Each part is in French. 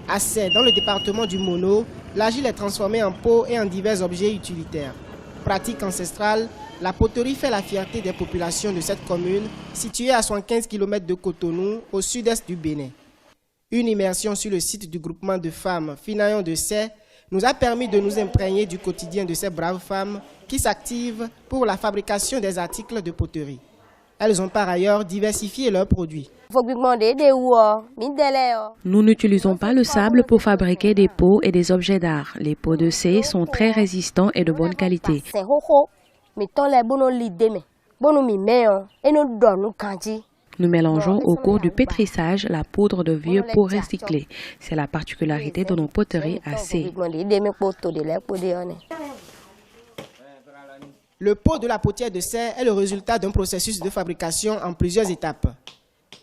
À Sey, dans le département du Mono, l'argile est transformée en pot et en divers objets utilitaires. Pratique ancestrale, la poterie fait la fierté des populations de cette commune, située à 75 km de Cotonou, au sud-est du Bénin. Une immersion sur le site du groupement de femmes Finayon de Sey nous a permis de nous imprégner du quotidien de ces braves femmes qui s'activent pour la fabrication des articles de poterie. Elles ont par ailleurs diversifié leurs produits. Nous n'utilisons pas le sable pour fabriquer des pots et des objets d'art. Les pots de Sey sont très résistants et de bonne qualité. Nous mélangeons au cours du pétrissage la poudre de vieux pots recyclés. C'est la particularité de nos poteries à Sey. Le pot de la potière de Sey est le résultat d'un processus de fabrication en plusieurs étapes.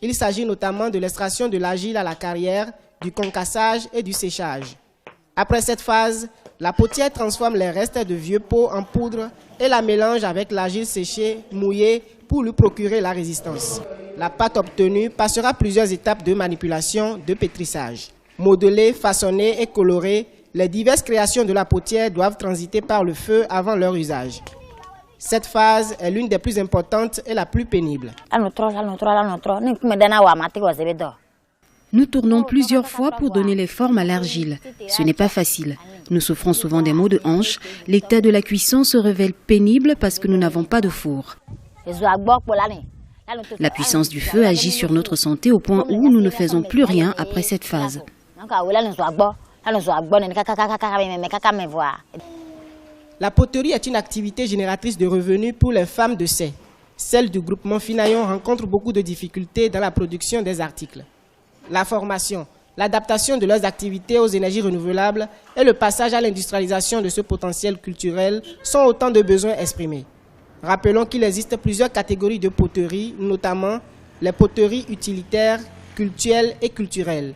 Il s'agit notamment de l'extraction de l'argile à la carrière, du concassage et du séchage. Après cette phase, la potière transforme les restes de vieux pots en poudre et la mélange avec l'argile séchée, mouillée, pour lui procurer la résistance. La pâte obtenue passera plusieurs étapes de manipulation, de pétrissage. Modelée, façonnée et colorée, les diverses créations de la potière doivent transiter par le feu avant leur usage. Cette phase est l'une des plus importantes et la plus pénible. Nous tournons plusieurs fois pour donner les formes à l'argile. Ce n'est pas facile. Nous souffrons souvent des maux de hanche. L'état de la cuisson se révèle pénible parce que nous n'avons pas de four. La puissance du feu agit sur notre santé au point où nous ne faisons plus rien après cette phase. La poterie est une activité génératrice de revenus pour les femmes de Sey. Celles du groupement Finayon rencontrent beaucoup de difficultés dans la production des articles. La formation, l'adaptation de leurs activités aux énergies renouvelables et le passage à l'industrialisation de ce potentiel culturel sont autant de besoins exprimés. Rappelons qu'il existe plusieurs catégories de poteries, notamment les poteries utilitaires, cultuelles et culturelles.